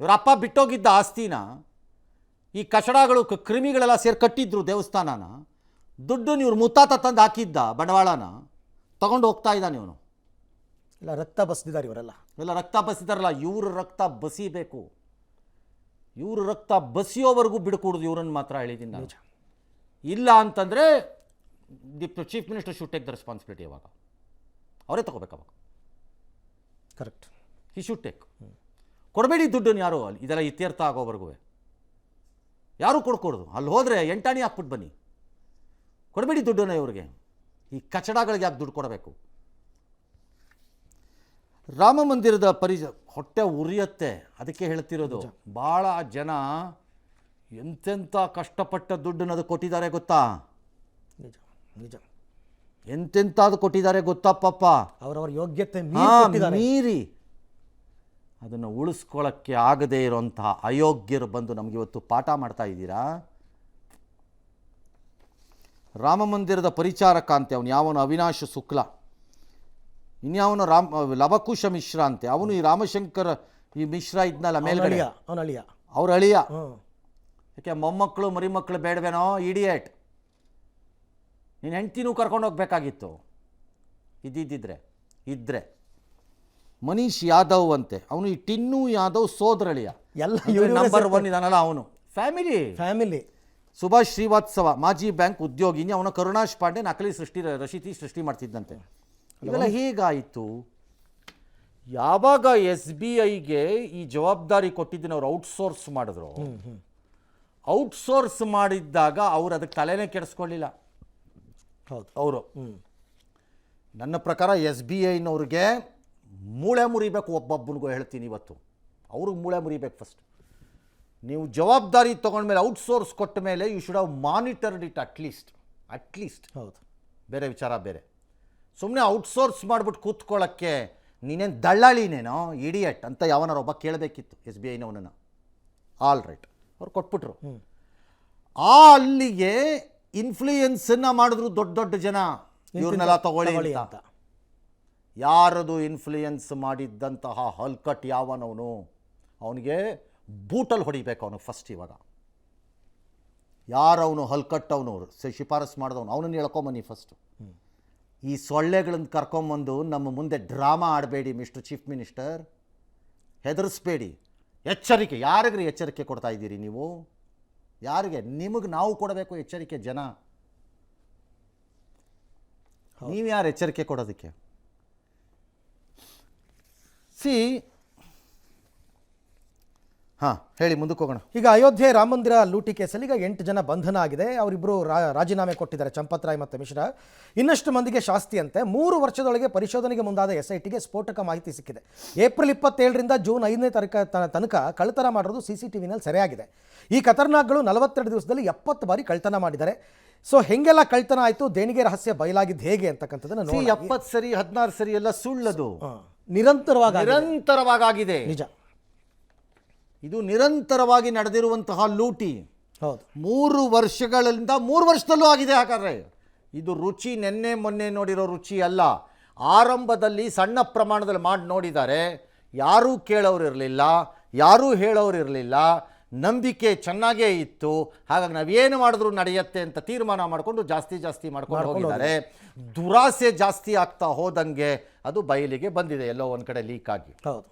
ಇವರ ಅಪ್ಪ ಬಿಟ್ಟೋಗಿದ್ದ ಆಸ್ತಿನ ಈ ಕಚಡಗಳು, ಕ್ರಿಮಿಗಳೆಲ್ಲ ಸೇರಿ ಕಟ್ಟಿದ್ರು ದೇವಸ್ಥಾನನ. ದುಡ್ಡು ಇವ್ರು ಮುತ್ತಾತ ತಂದು ಹಾಕಿದ್ದ ಬಂಡವಾಳನ ತಗೊಂಡು ಹೋಗ್ತಾ ಇದ್ದಾನೆ ಇವನು. ಇಲ್ಲ ರಕ್ತ ಬಸ್ದಿದ್ದಾರೆ ಇವರೆಲ್ಲ. ಎಲ್ಲ ರಕ್ತ ಬಸಿದಾರಲ್ಲ, ಇವ್ರ ರಕ್ತ ಬಸಿಬೇಕು. ಇವರು ರಕ್ತ ಬಸಿಯೋವರೆಗೂ ಬಿಡ್ಕೊಡುದು ಇವ್ರನ್ನ ಮಾತ್ರ ಹೇಳಿದ್ದೀನಿ ನಾನು. ಇಲ್ಲ ಅಂತಂದರೆ the chief minister should take the responsibility. ಅವಾಗ ಅವರೇ ತಗೋಬೇಕು. ಅವಾಗ ಕರೆಕ್ಟ್, ಹಿ ಶುಡ್ ಟೇಕ್. ಕೊಡಬೇಡಿ ದುಡ್ಡನ್ನು ಯಾರು, ಇದೆಲ್ಲ ಇತ್ಯರ್ಥ ಆಗೋವರೆಗೂ ಯಾರೂ ಕೊಡ್ಕೊಡೋದು. ಅಲ್ಲಿ ಹೋದರೆ ಎಂಟಾಣಿ ಹಾಕ್ಬಿಟ್ಟು ಬನ್ನಿ. ಕೊಡಬೇಡಿ ದುಡ್ಡನ್ನು ಇವ್ರಿಗೆ. ಈ ಕಚಡಗಳಿಗೆ ಯಾಕೆ ದುಡ್ಡು ಕೊಡಬೇಕು? ರಾಮ ಮಂದಿರದ ಹೊಟ್ಟೆ ಉರಿಯತ್ತೆ. ಅದಕ್ಕೆ ಹೇಳ್ತಿರೋದು. ಭಾಳ ಜನ ಎಂತೆಂಥ ಕಷ್ಟಪಟ್ಟ ದುಡ್ಡನ್ನು ಅದು ಕೊಟ್ಟಿದ್ದಾರೆ ಗೊತ್ತಾ? ನಿಜ ನಿಜ. ಎಂತೆಂಥದ್ದು ಕೊಟ್ಟಿದ್ದಾರೆ ಗೊತ್ತಾ ಪಾಪ? ಅವರವರ ಯೋಗ್ಯತೆ ಮೀರಿ ಅದನ್ನು ಉಳಿಸ್ಕೊಳ್ಳೋಕ್ಕೆ ಆಗದೇ ಇರೋಂತಹ ಅಯೋಗ್ಯರು ಬಂದು ನಮಗಿವತ್ತು ಪಾಠ ಮಾಡ್ತಾ ಇದ್ದೀರಾ. ರಾಮ ಮಂದಿರದ ಪರಿಚಾರಕ ಅಂತೆ ಅವನು ಯಾವನು? ಅವಿನಾಶ್ ಶುಕ್ಲಾ. ಇನ್ಯಾವನು ಲವಕುಶ ಮಿಶ್ರಾ ಅಂತೆ. ಅವನು ಈ ರಾಮಶಂಕರ ಈ ಮಿಶ್ರಾ ಇದ್ನಲ್ಲ ಮೇಲ್ಗಡೆ, ಅವ್ರ ಅಳಿಯ. ಯಾಕೆ ಮೊಮ್ಮಕ್ಕಳು ಮರಿಮಕ್ಕಳು ಬೇಡವೇನೋ? ಇಡಿಯೇಟ್. ನೀನು ಹೆಂಡ್ತಿನೂ ಕರ್ಕೊಂಡು ಹೋಗ್ಬೇಕಾಗಿತ್ತು ಇದ್ರೆ. ಮನೀಶ್ ಯಾದವ್ ಅಂತೆ. ಅವನು ಈ ಟಿನ್ನು ಯಾದವ್ ಸೋದರಳಿಯ. ಎಲ್ಲ ನಂಬರ್ 1 ಇದಾನಲ್ಲ ಅವನು. ಫ್ಯಾಮಿಲಿ. ಸುಭಾಷ್ ಶ್ರೀವಾತ್ಸವ ಮಾಜಿ ಬ್ಯಾಂಕ್ ಉದ್ಯೋಗಿ. ಅವನ ಕರುಣಾಶ್ ಪಾಂಡೆ ನಕಲಿ ರಶೀತಿ ಸೃಷ್ಟಿ ಮಾಡ್ತಿದ್ದಂತೆ. ಇವೆಲ್ಲ ಹೇಗಾಯಿತು? ಯಾವಾಗ SBIಗೆ ಈ ಜವಾಬ್ದಾರಿ ಕೊಟ್ಟಿದ್ದನ್ನು ಅವ್ರು ಔಟ್ಸೋರ್ಸ್ ಮಾಡಿದ್ರು. ಔಟ್ಸೋರ್ಸ್ ಮಾಡಿದ್ದಾಗ ಅವ್ರು ಅದಕ್ಕೆ ತಲೆನೇ ಕೆಡಿಸ್ಕೊಳ್ಳಿಲ್ಲ. ಅವರು ನನ್ನ ಪ್ರಕಾರ SBIನವ್ರಿಗೆ ಮೂಳೆ ಮುರಿಬೇಕು. ಒಬ್ಬೊಬ್ಬನಿಗೂ ಹೇಳ್ತೀನಿ ಇವತ್ತು, ಅವ್ರಿಗೆ ಮೂಳೆ ಮುರಿಬೇಕು. ಫಸ್ಟ್ ನೀವು ಜವಾಬ್ದಾರಿ ತೊಗೊಂಡ್ಮೇಲೆ, ಔಟ್ಸೋರ್ಸ್ ಕೊಟ್ಟ ಮೇಲೆ you should have monitored it at least. ಹೌದು, ಬೇರೆ ವಿಚಾರ ಬೇರೆ. ಸುಮ್ಮನೆ ಔಟ್ಸೋರ್ಸ್ ಮಾಡಿಬಿಟ್ಟು ಕೂತ್ಕೊಳ್ಳೋಕ್ಕೆ ನೀನೇನು ದಳ್ಳಾಳಿನೇನೋ ಇಡಿಯಟ್ ಅಂತ ಯಾವನಾರೊಬ್ಬ ಕೇಳಬೇಕಿತ್ತು SBIನವನನ್ನು. ಆಲ್ ರೈಟ್, ಅವ್ರು ಕೊಟ್ಬಿಟ್ರು. ಅಲ್ಲಿಗೆ ಇನ್ಫ್ಲೂಯೆನ್ಸನ್ನು ಮಾಡಿದ್ರು ದೊಡ್ಡ ದೊಡ್ಡ ಜನ, ಇವ್ರನ್ನೆಲ್ಲ ತಗೊಳ್ಳಿ ಅಂತ. ಯಾರದು ಇನ್ಫ್ಲೂಯೆನ್ಸ್ ಮಾಡಿದ್ದಂತಹ ಹಲ್ಕಟ್ ಯಾವನವನು, ಅವನಿಗೆ ಬೂಟಲ್ಲಿ ಹೊಡಿಬೇಕು ಅವನು ಫಸ್ಟ್. ಇವಾಗ ಯಾರವನು ಹಲ್ಕಟ್ಟವನು ಶಿಫಾರಸ್ ಮಾಡಿದವನು ಅವನನ್ನು ಹೇಳ್ಕೊಂಬನ್ನಿ ಫಸ್ಟು. ಈ ಸೊಳ್ಳೆಗಳನ್ನು ಕರ್ಕೊಂಬಂದು ನಮ್ಮ ಮುಂದೆ ಡ್ರಾಮಾ ಆಡಬೇಡಿ ಮಿಸ್ಟರ್ ಚೀಫ್ ಮಿನಿಸ್ಟರ್, ಹೆದರಿಸ್ಬೇಡಿ. ಎಚ್ಚರಿಕೆ, ಯಾರಿಗ್ರಿ ಎಚ್ಚರಿಕೆ ಕೊಡ್ತಾ ಇದ್ದೀರಿ ನೀವು? ಯಾರಿಗೆ? ನಿಮಗೆ ನಾವು ಕೊಡಬೇಕು ಎಚ್ಚರಿಕೆ ಜನ. ನೀವು ಯಾರು ಎಚ್ಚರಿಕೆ ಕೊಡೋದಕ್ಕೆ? ಹಾಂ ಹೇಳಿ, ಮುಂದಕ್ಕೆ ಹೋಗೋಣ. ಈಗ ಅಯೋಧ್ಯೆ ರಾಮ ಮಂದಿರ ಲೂಟಿ ಕೇಸಲ್ಲಿ ಈಗ 8 ಜನ ಬಂಧನ ಆಗಿದೆ. ಅವರಿಬ್ಬರು ರಾಜೀನಾಮೆ ಕೊಟ್ಟಿದ್ದಾರೆ, ಚಂಪತ್ ರಾಯ್ ಮತ್ತು ಮಿಶ್ರಾ. ಇನ್ನಷ್ಟು ಮಂದಿಗೆ ಶಾಸ್ತಿಯಂತೆ. 3 ವರ್ಷದೊಳಗೆ ಪರಿಶೋಧನೆಗೆ ಮುಂದಾದ SITಗೆ ಸ್ಫೋಟಕ ಮಾಹಿತಿ ಸಿಕ್ಕಿದೆ. ಏಪ್ರಿಲ್ 27ರಿಂದ ಜೂನ್ 5ನೇ ತನಕ ಕಳ್ಳತನ ಮಾಡಿರೋದು CCTVನಲ್ಲಿ ಸೆರೆಯಾಗಿದೆ. ಈ ಖತರ್ನಾಕ್ಗಳು 42 ದಿವಸದಲ್ಲಿ 70 ಬಾರಿ ಕಳ್ಳತನ ಮಾಡಿದ್ದಾರೆ. ಸೊ ಹೆಂಗೆಲ್ಲ ಕಳ್ಳತನ ಆಯಿತು, ದೇಣಿಗೆ ರಹಸ್ಯ ಬಯಲಾಗಿದ್ದು ಹೇಗೆ ಅಂತಕ್ಕಂಥದ್ದನ್ನು ನೋಡಿ. 70 ಸರಿ 16 ಸರಿ ಎಲ್ಲ ಸುಳ್ಳದು, ನಿರಂತರವಾಗಿದೆ. ನಿಜ, ಇದು ನಿರಂತರವಾಗಿ ನಡೆದಿರುವಂತಹ ಲೂಟಿ. ಹೌದು, 3 ವರ್ಷಗಳಿಂದ 3 ವರ್ಷದಲ್ಲೂ ಆಗಿದೆ. ಹಾಗಾದ್ರೆ ಇದು ರುಚಿ ನೆನ್ನೆ ಮೊನ್ನೆ ನೋಡಿರೋ ರುಚಿ ಅಲ್ಲ. ಆರಂಭದಲ್ಲಿ ಸಣ್ಣ ಪ್ರಮಾಣದಲ್ಲಿ ಮಾಡಿ ನೋಡಿದ್ದಾರೆ, ಯಾರೂ ಕೇಳೋರು ಇರಲಿಲ್ಲ, ಯಾರೂ ಹೇಳೋರು ಇರಲಿಲ್ಲ, ನಂಬಿಕೆ ಚೆನ್ನಾಗೇ ಇತ್ತು. ಹಾಗಾಗಿ ನಾವೇನು ಮಾಡಿದ್ರು ನಡೆಯುತ್ತೆ ಅಂತ ತೀರ್ಮಾನ ಮಾಡಿಕೊಂಡು ಜಾಸ್ತಿ ಮಾಡ್ಕೊಂಡು ಹೋಗಿದ್ದಾರೆ. ದುರಾಸೆ ಜಾಸ್ತಿ ಆಗ್ತಾ ಹೋದಂಗೆ ಅದು ಬಯಲಿಗೆ ಬಂದಿದೆ, ಎಲ್ಲೋ ಒಂದು ಕಡೆ ಲೀಕ್ ಆಗಿ. ಹೌದು,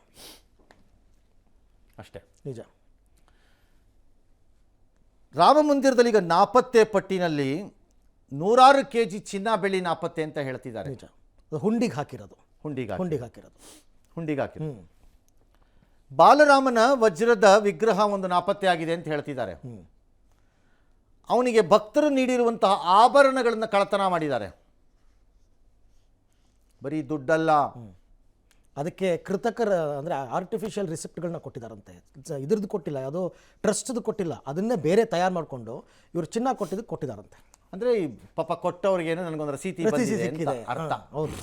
ಅಷ್ಟೇ. ನಿಜ. ರಾಮ ಮಂದಿರದಲ್ಲಿ ಈಗ ನಾಪತ್ತೆ ಪಟ್ಟಿನಲ್ಲಿ 100 kg ಚಿನ್ನ ಬೆಳ್ಳಿ ನಾಪತ್ತೆ ಅಂತ ಹೇಳ್ತಿದ್ದಾರೆ. ನಿಜ, ಹುಂಡಿಗೆ ಹಾಕಿರೋದು. ಬಾಲರಾಮನ ವಜ್ರದ ವಿಗ್ರಹ ಒಂದು ನಾಪತ್ತೆ ಆಗಿದೆ ಅಂತ ಹೇಳ್ತಿದ್ದಾರೆ. ಅವನಿಗೆ ಭಕ್ತರು ನೀಡಿರುವಂತಹ ಆಭರಣಗಳನ್ನು ಕಳ್ಳತನ ಮಾಡಿದ್ದಾರೆ. ಬರೀ ದುಡ್ಡಲ್ಲ, ಅದಕ್ಕೆ ಕೃತಕರ ಅಂದರೆ ಆರ್ಟಿಫಿಷಿಯಲ್ ರಿಸಿಪ್ಟ್ಗಳನ್ನ ಕೊಟ್ಟಿದ್ದಾರಂತೆ. ಇದ್ರದ್ದು ಕೊಟ್ಟಿಲ್ಲ, ಅದು ಟ್ರಸ್ಟ್ದು ಕೊಟ್ಟಿಲ್ಲ, ಅದನ್ನೇ ಬೇರೆ ತಯಾರು ಮಾಡಿಕೊಂಡು ಇವರು ಚಿನ್ನ ಕೊಟ್ಟಿದ್ದಾರಂತೆ. ಅಂದರೆ ಪಾಪ ಕೊಟ್ಟವ್ರಿಗೇನು ನನಗೊಂದು ರಸೀತಿ ಸಿಕ್ಕಿದೆ ಅರ್ಥ. ಹೌದು,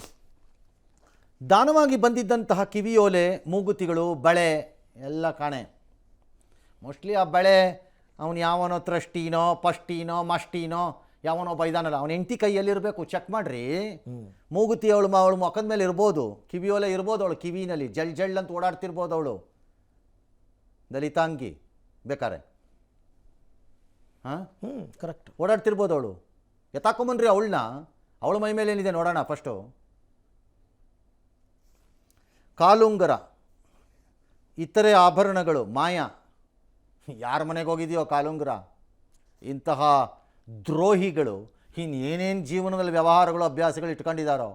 ದಾನವಾಗಿ ಬಂದಿದ್ದಂತಹ ಕಿವಿಯೋಲೆ, ಮೂಗುತಿಗಳು, ಬಳೆ ಎಲ್ಲ ಕಾಣೆ. ಮೋಸ್ಟ್ಲಿ ಆ ಬಳೆ ಅವನು ಯಾವನೋ ತ್ರಷ್ಟೀನೋ ಪಷ್ಟೀನೋ ಮಷ್ಟೀನೋ ಯಾವನೋ ಬೈದಾನಲ್ಲ, ಅವನ ಹೆಂಡತಿ ಕೈಯಲ್ಲಿರಬೇಕು. ಚೆಕ್ ಮಾಡ್ರಿ. ಮೂಗುತಿ ಅವಳು ಮೊಕದ ಮೇಲೆ ಇರ್ಬೋದು, ಕಿವಿಯೋಲೆ ಇರ್ಬೋದು, ಅವಳು ಕಿವಿನಲ್ಲಿ ಜಳ್ ಅಂತ ಓಡಾಡ್ತಿರ್ಬೋದು. ಅವಳು ದಲಿತಾಂಗಿ ಬೇಕಾರೆ, ಹಾಂ ಕರೆಕ್ಟ್, ಓಡಾಡ್ತಿರ್ಬೋದು. ಅವಳು ಎತ್ತಾಕೊಂಬನ್ರಿ ಅವಳನ್ನ, ಅವಳ ಮೈ ಮೇಲೆ ಏನಿದೆ ನೋಡೋಣ ಫಸ್ಟು. ಕಾಲುಂಗರ, ಇತರೆ ಆಭರಣಗಳು ಮಾಯ. ಯಾರ ಮನೆಗೆ ಹೋಗಿದೆಯೋ ಕಾಲುಂಗರ? ಇಂತಹ ದ್ರೋಹಿಗಳು ಇನ್ನೇನೇನು ಜೀವನದಲ್ಲಿ ವ್ಯವಹಾರಗಳು ಅಭ್ಯಾಸಗಳು ಇಟ್ಕೊಂಡಿದ್ದಾರೋ.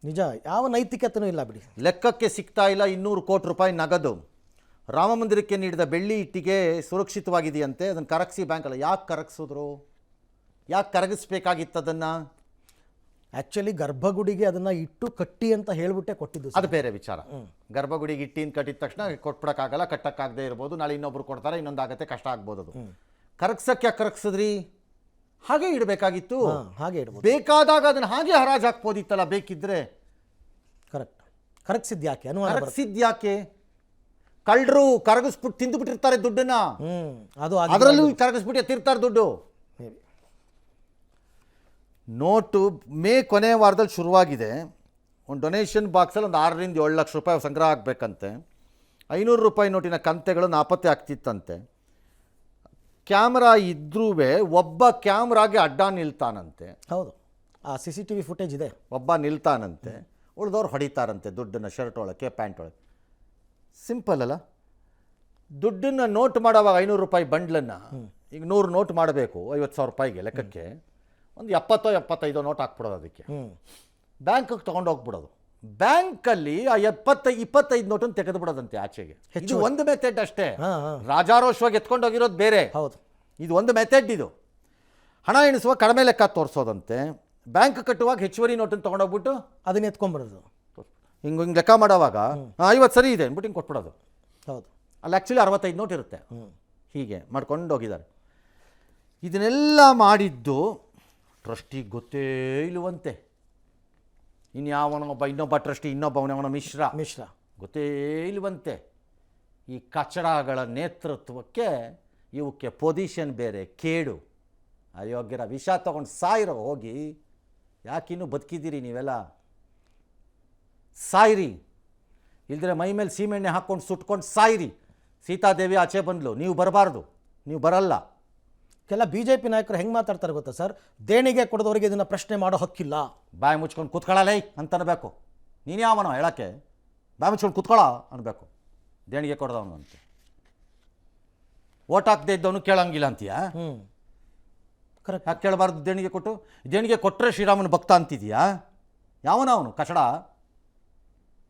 ನಿಜ, ಯಾವ ನೈತಿಕತೆಯೂ ಇಲ್ಲ ಬಿಡಿ. ಲೆಕ್ಕಕ್ಕೆ ಸಿಗ್ತಾ ಇಲ್ಲ. 200 ಕೋಟಿ ರೂಪಾಯಿ ನಗದು. ರಾಮ ಮಂದಿರಕ್ಕೆ ನೀಡಿದ ಬೆಳ್ಳಿ ಇಟ್ಟಿಗೆ ಸುರಕ್ಷಿತವಾಗಿದೆಯಂತೆ, ಅದನ್ನು ಕರಗಿಸಿ ಬ್ಯಾಂಕಲ್ಲ. ಯಾಕೆ ಕರಗಿಸಿದ್ರು? ಯಾಕೆ ಕರಗಿಸ್ಬೇಕಾಗಿತ್ತು ಅದನ್ನು? ಆ್ಯಕ್ಚುಲಿ ಗರ್ಭಗುಡಿಗೆ ಅದನ್ನು ಇಟ್ಟು ಕಟ್ಟಿ ಅಂತ ಹೇಳಿಬಿಟ್ಟೆ ಕೊಟ್ಟಿದ್ದು. ಅದು ಬೇರೆ ವಿಚಾರ. ಗರ್ಭಗುಡಿಗೆ ಇಟ್ಟಿನ ಕಟ್ಟಿದ ತಕ್ಷಣ ಕೊಟ್ಬಿಡೋಕ್ಕಾಗಲ್ಲ, ಕಟ್ಟಕ್ಕಾಗದೇ ಇರ್ಬೋದು, ನಾಳೆ ಇನ್ನೊಬ್ರು ಕೊಡ್ತಾರೆ, ಇನ್ನೊಂದಾಗತ್ತೆ, ಕಷ್ಟ ಆಗ್ಬೋದು. ಅದು ಕರಗ್ಸಕ್ಕೆ ಯಾಕೆ ಕರಗಿಸಿದ್ರಿ? ಹಾಗೆ ಇಡಬೇಕಾಗಿತ್ತು. ಹಾಗೆ ಇಡ್ಬೋದು, ಬೇಕಾದಾಗ ಅದನ್ನು ಹಾಗೆ ಹರಾಜು ಹಾಕ್ಬೋದಿತ್ತಲ್ಲ ಬೇಕಿದ್ರೆ. ಕರೆಕ್ಟ್, ಕರಗಿಸಿದ್ಯಾಕೆ? ಕರಗಿಸಿದ್ಯಾಕೆ? ಕಳ್ಳರು ಕರಗಿಸ್ಬಿಟ್ಟು ತಿಂದುಬಿಟ್ಟಿರ್ತಾರೆ ದುಡ್ಡನ್ನ. ಅದು ಅದರಲ್ಲೂ ಕರಗಿಸ್ಬಿಟ್ಟು ಎತ್ತಿರ್ತಾರೆ ದುಡ್ಡು. ನೋಟು ಕೊನೆ ವಾರದಲ್ಲಿ ಶುರುವಾಗಿದೆ. ಒಂದು ಡೊನೇಷನ್ ಬಾಕ್ಸಲ್ಲಿ ಒಂದು 6 ರಿಂದ 7 ಲಕ್ಷ ರೂಪಾಯಿ ಸಂಗ್ರಹ ಆಗಬೇಕಂತೆ. 500 ರೂಪಾಯಿ ನೋಟಿನ ಕಂತೆಗಳು ನಾಪತ್ತೆ ಆಗ್ತಿತ್ತಂತೆ. ಕ್ಯಾಮ್ರಾ ಇದ್ರೂ ಒಬ್ಬ ಕ್ಯಾಮ್ರಾಗೆ ಅಡ್ಡ ನಿಲ್ತಾನಂತೆ. ಹೌದು, ಆ CCTV ಫುಟೇಜ್ ಇದೆ. ಒಬ್ಬ ನಿಲ್ತಾನಂತೆ, ಉಳಿದವ್ರು ಹೊಡಿತಾರಂತೆ ದುಡ್ಡನ್ನು ಶರ್ಟ್ ಒಳಗೆ ಪ್ಯಾಂಟ್ ಒಳಗೆ. ಸಿಂಪಲ್ ಅಲ್ಲ? ದುಡ್ಡನ್ನು ನೋಟ್ ಮಾಡೋವಾಗ 500 ರೂಪಾಯಿ ಬಂಡ್ಲನ್ನು ಈಗ 100 ನೋಟ್ ಮಾಡಬೇಕು 50,000 ರೂಪಾಯಿಗೆ ಲೆಕ್ಕಕ್ಕೆ. ಒಂದು 70-75 ನೋಟ್ ಹಾಕ್ಬಿಡೋದು, ಅದಕ್ಕೆ ಬ್ಯಾಂಕಿಗೆ ತೊಗೊಂಡೋಗ್ಬಿಡೋದು. ಬ್ಯಾಂಕಲ್ಲಿ ಆ 25 ನೋಟನ್ನು ತೆಗೆದುಬಿಡೋದಂತೆ ಆಚೆಗೆ. ಇದು ಒಂದು ಮೆಥಡ್ ಅಷ್ಟೇ. ರಾಜಾರೋಷವಾಗಿ ಎತ್ಕೊಂಡೋಗಿರೋದು ಬೇರೆ. ಹೌದು, ಇದು ಒಂದು ಮೆಥಡ್. ಇದು ಹಣ ಎಣಿಸುವಾಗ ಕಡಿಮೆ ಲೆಕ್ಕ ತೋರಿಸೋದಂತೆ. ಬ್ಯಾಂಕ್ ಕಟ್ಟುವಾಗ ಹೆಚ್ಚುವರಿ ನೋಟನ್ನು ತೊಗೊಂಡೋಗ್ಬಿಟ್ಟು ಅದನ್ನ ಎತ್ಕೊಂಡ್ಬಿಡೋದು. ಹಿಂಗೆ ಲೆಕ್ಕ ಮಾಡೋವಾಗ 50 ಸರಿ ಇದೆ ಅಂದ್ಬಿಟ್ಟು ಹಿಂಗೆ ಕೊಟ್ಬಿಡೋದು. ಹೌದು, ಅಲ್ಲಿ ಆ್ಯಕ್ಚುಲಿ 65 ನೋಟ್ ಇರುತ್ತೆ. ಹೀಗೆ ಮಾಡ್ಕೊಂಡು ಹೋಗಿದ್ದಾರೆ. ಇದನ್ನೆಲ್ಲ ಮಾಡಿದ್ದು ಟ್ರಸ್ಟಿಗೆ ಗೊತ್ತೇ ಇಲ್ಲವಂತೆ. ಇನ್ನೊಬ್ಬ ಟ್ರಸ್ಟಿ, ಇನ್ನೊಬ್ಬ ಮಿಶ್ರಾ ಮಿಶ್ರಾ ಗೊತ್ತೇ ಇಲ್ವಂತೆ. ಈ ಕಚಡಗಳ ನೇತೃತ್ವಕ್ಕೆ ಇವಕ್ಕೆ ಪೊಸಿಷನ್ ಬೇರೆ, ಕೇಡು. ಅಯೋಗ್ಯರ ವಿಷ ತಗೊಂಡು ಸಾಯಿರೋ ಹೋಗಿ. ಯಾಕಿನ್ನೂ ಬದುಕಿದ್ದೀರಿ ನೀವೆಲ್ಲ? ಸಾಯಿರಿ, ಇಲ್ದಿರೆ ಮೈ ಮೇಲೆ ಸೀಮೆಣ್ಣೆ ಹಾಕ್ಕೊಂಡು ಸುಟ್ಕೊಂಡು ಸಾಯಿರಿ. ಸೀತಾದೇವಿ ಆಚೆ ಬಂದ್ಲು, ನೀವು ಬರಬಾರ್ದು, ನೀವು ಬರಲ್ಲ. ಕೆಲ BJP ನಾಯಕರು ಹೆಂಗೆ ಮಾತಾಡ್ತಾರೆ ಗೊತ್ತಾ ಸರ್, ದೇಣಿಗೆ ಕೊಡೋದವರಿಗೆ ಇದನ್ನು ಪ್ರಶ್ನೆ ಮಾಡೋ ಹಕ್ಕಿಲ್ಲ. ಬಾಯಿ ಮುಚ್ಕೊಂಡು ಕೂತ್ಕೊಳ್ಳಲೈ ಅಂತ ಅನ್ಬೇಕು. ನೀನು ಯಾವನೋ ಹೇಳೋಕ್ಕೆ? ಬಾಯಿ ಮುಚ್ಕೊಂಡು ಕೂತ್ಕೊಳ್ಳೋ ಅನ್ಬೇಕು. ದೇಣಿಗೆ ಕೊಡ್ದವನು ಅಂತ. ಓಟ್ ಹಾಕದೇ ಇದ್ದವನು ಕೇಳಂಗಿಲ್ಲ ಅಂತೀಯಾ? ಕರೆಕ್ಟ್. ಯಾಕೆ ಕೇಳಬಾರ್ದು? ದೇಣಿಗೆ ಕೊಟ್ಟು ದೇಣಿಗೆ ಕೊಟ್ಟರೆ ಶ್ರೀರಾಮನ ಭಕ್ತ ಅಂತಿದೀಯಾ? ಯಾವನ ಅವನು ಕಚಡ?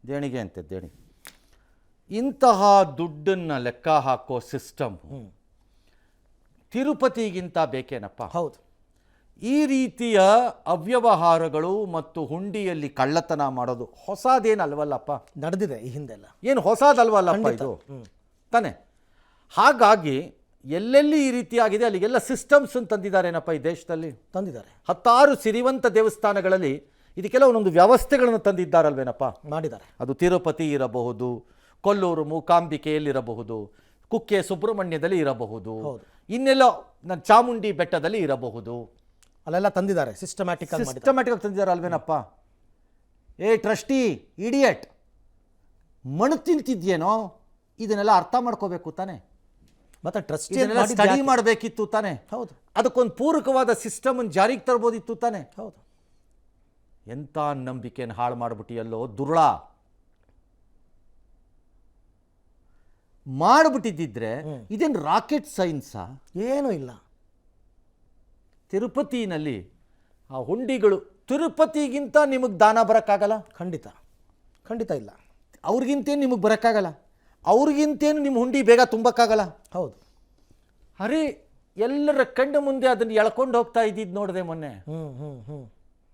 ದೇಣಿಗೆ ಅಂತೆ ದೇಣಿಗೆ. ಇಂತಹ ದುಡ್ಡನ್ನು ಲೆಕ್ಕ ಹಾಕೋ ಸಿಸ್ಟಮ್ ತಿರುಪತಿಗಿಂತ ಬೇಕೇನಪ್ಪ? ಹೌದು. ಈ ರೀತಿಯ ಅವ್ಯವಹಾರಗಳು ಮತ್ತು ಹುಂಡಿಯಲ್ಲಿ ಕಳ್ಳತನ ಮಾಡೋದು ಹೊಸದೇನಲ್ವಲ್ಲಪ್ಪ? ನಡೆದಿದೆ ಈ ಹಿಂದೆಲ್ಲ. ಏನು ಹೊಸದಲ್ವಲ್ಲಪ್ಪ ಇದು ತಾನೆ? ಹಾಗಾಗಿ ಎಲ್ಲೆಲ್ಲಿ ಈ ರೀತಿಯಾಗಿದೆ ಅಲ್ಲಿಗೆಲ್ಲ ಸಿಸ್ಟಮ್ಸ್ ತಂದಿದ್ದಾರೇನಪ್ಪ ಈ ದೇಶದಲ್ಲಿ? ತಂದಿದ್ದಾರೆ. 10 ಸಿರಿವಂತ ದೇವಸ್ಥಾನಗಳಲ್ಲಿ ಇದಕ್ಕೆಲ್ಲ ಒಂದೊಂದು ವ್ಯವಸ್ಥೆಗಳನ್ನು ತಂದಿದ್ದಾರಲ್ವೇನಪ್ಪ? ಮಾಡಿದ್ದಾರೆ. ಅದು ತಿರುಪತಿ ಇರಬಹುದು, ಕೊಲ್ಲೂರು ಮೂಕಾಂಬಿಕೆಯಲ್ಲಿರಬಹುದು, ಕುಕ್ಕೆ ಸುಬ್ರಹ್ಮಣ್ಯದಲ್ಲಿ ಇರಬಹುದು, ಇನ್ನೆಲ್ಲ ಚಾಮುಂಡಿ ಬೆಟ್ಟದಲ್ಲಿ ಇರಬಹುದು. ಅಲ್ಲೆಲ್ಲ ತಂದಿದ್ದಾರೆ. ಸಿಸ್ಟಮ್ಯಾಟಿಕ್ ತಂದಿದ್ದಾರೆ ಅಲ್ವೇನಪ್ಪ? ಏ ಟ್ರಸ್ಟಿ ಇಡಿಯಟ್, ಮಣ್ಣು ತಿಂತಿದ್ಯೇನೋ? ಇದನ್ನೆಲ್ಲ ಅರ್ಥ ಮಾಡ್ಕೋಬೇಕು ತಾನೆ? ಮತ್ತೆ ಟ್ರಸ್ಟಿ ಸ್ಟಡಿ ಮಾಡಬೇಕಿತ್ತು ತಾನೆ? ಹೌದು. ಅದಕ್ಕೊಂದು ಪೂರಕವಾದ ಸಿಸ್ಟಮ್ ಜಾರಿಗೆ ತರ್ಬೋದಿತ್ತು ತಾನೆ? ಹೌದು. ಎಂಥ ನಂಬಿಕೆಯನ್ನು ಹಾಳು ಮಾಡಿಬಿಟ್ಟಿಯಲ್ಲೋ ದುರುಳ. ಮಾಡಿಬಿಟ್ಟಿದ್ದಿದ್ರೆ ಇದೇನು ರಾಕೆಟ್ ಸೈನ್ಸಾ? ಏನೂ ಇಲ್ಲ. ತಿರುಪತಿನಲ್ಲಿ ಆ ಹುಂಡಿಗಳು, ತಿರುಪತಿಗಿಂತ ನಿಮಗೆ ದಾನ ಬರೋಕ್ಕಾಗಲ್ಲ? ಖಂಡಿತ ಖಂಡಿತ ಇಲ್ಲ. ಅವ್ರಿಗಿಂತೇನು ನಿಮಗೆ ಬರೋಕ್ಕಾಗಲ್ಲ, ಅವ್ರಿಗಿಂತೇನು ನಿಮ್ಮ ಹುಂಡಿ ಬೇಗ ತುಂಬಕ್ಕಾಗಲ್ಲ. ಹೌದು. ಅರೆ ಎಲ್ಲರ ಕಣ್ಣು ಮುಂದೆ ಅದನ್ನು ಎಳ್ಕೊಂಡು ಹೋಗ್ತಾ ಇದ್ದಿದ್ದು ನೋಡಿದೆ ಮೊನ್ನೆ.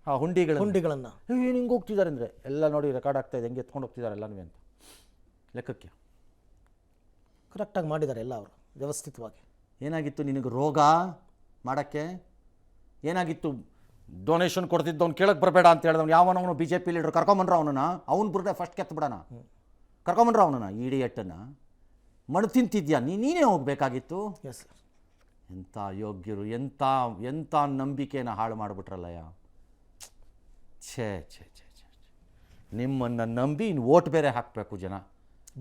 ಆ ಹುಂಡಿಗಳನ್ನು ಏನು ಹಿಂಗೆ ಹೋಗ್ತಿದ್ದಾರೆ ಅಂದರೆ ಎಲ್ಲ ನೋಡಿ ರೆಕಾರ್ಡ್ ಆಗ್ತಾ ಇದೆ, ಹೆಂಗೆ ಎತ್ಕೊಂಡು ಹೋಗ್ತಿದ್ದಾರೆ ಎಲ್ಲನೂ ಅಂತ ಲೆಕ್ಕಕ್ಕೆ. ಕರೆಕ್ಟಾಗಿ ಮಾಡಿದ್ದಾರೆ ಎಲ್ಲ ಅವರು ವ್ಯವಸ್ಥಿತವಾಗಿ. ಏನಾಗಿತ್ತು ನಿನಗೆ ರೋಗ ಮಾಡೋಕ್ಕೆ? ಏನಾಗಿತ್ತು? ಡೊನೇಷನ್ ಕೊಡ್ತಿದ್ದವ್ನು ಕೇಳಕ್ಕೆ ಬರಬೇಡ ಅಂತ ಹೇಳಿದವ್ನು ಯಾವನವನು BJP ಲೀಡ್ರು ಕರ್ಕೊಂಬಂಡ್ರ ಅವನನ್ನು, ಅವ್ನು ಬಿಡ್ರೆ ಫಸ್ಟ್ ಕೆತ್ತಬಿಡೋಣ, ಕರ್ಕೊಂಬಂಡ್ರ ಅವನನ್ನು ಇಡಿಯಟ್ಟನ್ನು. ಮಣ್ಣು ತಿಂತಿದ್ಯಾ ನೀನೇ ಹೋಗ್ಬೇಕಾಗಿತ್ತು. Yes sir. ಎಂಥ ಯೋಗ್ಯರು, ಎಂಥ ನಂಬಿಕೆನ ಹಾಳು ಮಾಡಿಬಿಟ್ರಲ್ಲಯ್ಯ. ಛೇ ಛೇ ಛೇ ಛೇ ನಿಮ್ಮನ್ನು ನಂಬಿ ಇನ್ನು ಓಟ್ ಬೇರೆ ಹಾಕಬೇಕು ಜನ.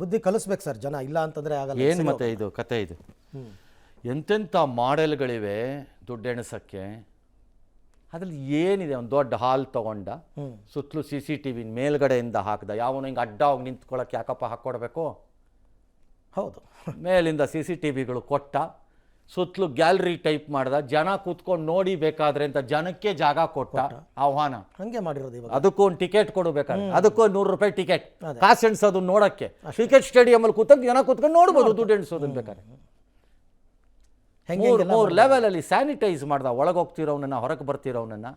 ಬುದ್ಧಿ ಕಲಿಸ್ಬೇಕು ಸರ್ ಜನ, ಇಲ್ಲ ಅಂತಂದರೆ ಆಗಲ್ಲ. ಏನು ಮತ್ತೆ ಇದು ಕತೆ? ಇದು ಎಂತೆಂಥ ಮಾಡೆಲ್ಗಳಿವೆ ದುಡ್ಡೆಣಸಕ್ಕೆ. ಅದ್ರಲ್ಲಿ ಏನಿದೆ? ಒಂದು ದೊಡ್ಡ ಹಾಲ್ ತೊಗೊಂಡ, ಸುತ್ತಲೂ CCTV ಮೇಲ್ಗಡೆಯಿಂದ ಹಾಕ್ದ, ಯಾವನು ಹಿಂಗೆ ಅಡ್ಡ ಹೋಗಿ ನಿಂತ್ಕೊಳ್ಳೋಕೆ ಯಾಕಪ್ಪ ಹಾಕ್ಕೊಡ್ಬೇಕು? ಹೌದು. ಮೇಲಿಂದ CCTVಗಳು ಕೊಟ್ಟ, ಸುತ್ತಲೂ ಗ್ಯಾಲರಿ ಟೈಪ್ ಮಾಡ್ದ, ಜನ ಕೂತ್ಕೊಂಡು ನೋಡಿ ಬೇಕಾದ್ರೆ ಅಂತ ಜನಕ್ಕೆ ಜಾಗ ಕೊಟ್ಟ. ಆಹ್ವಾನ ಹಂಗೆ ಮಾಡಿರೋದು ಇವಾಗ. ಅದಕ್ಕೂ ಒಂದು ಟಿಕೆಟ್ ಕೊಡಬೇಕಾದ್ರೆ ಅದಕ್ಕೂ 100 ರೂಪಾಯಿ ಟಿಕೆಟ್, ಕಾಸು ಎಣಿಸೋದು ನೋಡೋಕ್ಕೆ. ಕ್ರಿಕೆಟ್ ಸ್ಟೇಡಿಯಮಲ್ಲಿ ಕೂತಂಗೆ ಜನ ಕೂತ್ಕೊಂಡು ನೋಡ್ಬೋದು ದುಡ್ಡು ಎಣಿಸೋದನ್ನ ಬೇಕಾದ್ರೆ. 3 ಲೆವೆಲಲ್ಲಿ ಸ್ಯಾನಿಟೈಸ್ ಮಾಡ್ದ, ಒಳಗೆ ಹೋಗ್ತಿರೋನನ್ನ ಹೊರಗೆ ಬರ್ತಿರೋನನ್ನ.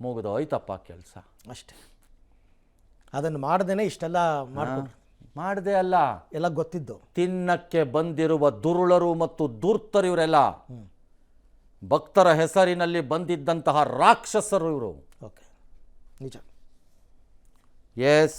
ಮುಗಿದು ಹೋಯ್ತಪ್ಪ ಕೆಲಸ ಅಷ್ಟೇ. ಅದನ್ನು ಮಾಡ್ದೇನೆ ಇಷ್ಟೆಲ್ಲ ಮಾಡದೆ ಅಲ್ಲ, ಎಲ್ಲ ಗೊತ್ತಿದ್ದು. ತಿನ್ನಕ್ಕೆ ಬಂದಿರುವ ದುರುಳರು ಮತ್ತು ಧೂರ್ತರು ಇವರೆಲ್ಲ ಭಕ್ತರ ಹೆಸರಿನಲ್ಲಿ ಬಂದಿದ್ದಂತಹ ರಾಕ್ಷಸರು ಇವರು. ಓಕೆ, ನಿಜ. ಎಸ್.